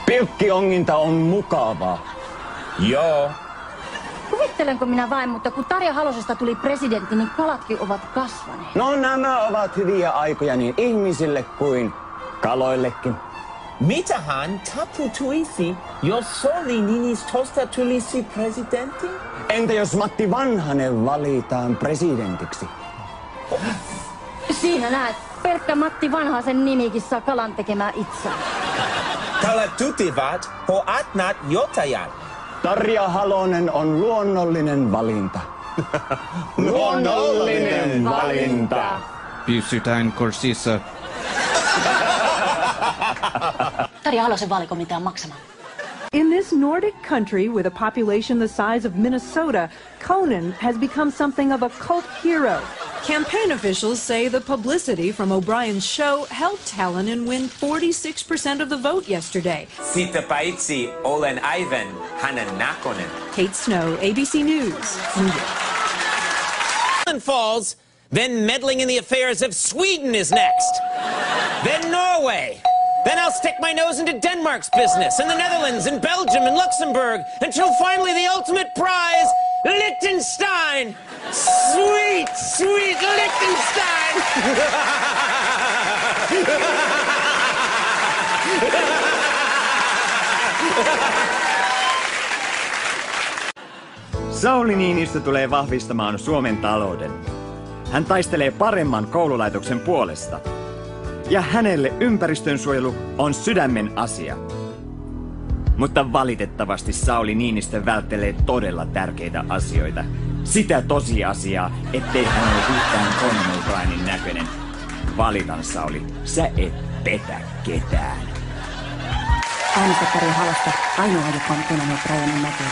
Pilkkionginta on mukavaa. Joo. Kuvittelenko minä vain, mutta kun Tarja Halosesta tuli presidentti, niin kalatkin ovat kasvaneet. No nämä ovat hyviä aikoja niin ihmisille kuin kaloillekin. Mitähän tapahtuisi, jos Sauli Niinistöstä tulisi presidentti? Entä jos Matti Vanhanen valitaan presidentiksi? Siinä näet, pelkkä Matti Vanhasen nimikin saa kalan tekemään itsään. Kalat tutivat hoatnat jotajan. Tarja Halonen on luonnollinen valinta. Luonnollinen valinta. Pysytään kurssissa. Tarja Halosen vaalikomitea maksamaan. In this Nordic country with a population the size of Minnesota, Conan has become something of a cult hero. Campaign officials say the publicity from O'Brien's show helped Hallinan win 46% of the vote yesterday. Siitä paitsi olen aivan hänen näköinen. Kate Snow, ABC News, New York. Falls, then meddling in the affairs of Sweden is next. Then Norway. Then I'll stick my nose into Denmark's business, and the Netherlands, and Belgium, and Luxembourg, until finally the ultimate prize, Liechtenstein! Sweet, sweet Liechtenstein! Sauli Niinistö tulee vahvistamaan Suomen talouden. Hän taistelee paremman koululaitoksen puolesta. Ja hänelle ympäristönsuojelu on sydämen asia. Mutta valitettavasti Sauli Niinistö välttelee todella tärkeitä asioita. Sitä tosiasiaa, ettei hän ole yhtään Conan O'Brienin näköinen. Valitan, Sauli, sä et petä ketään. Äänestä Tarja Halosta, ainoa joka on Conan O'Brienin näköinen.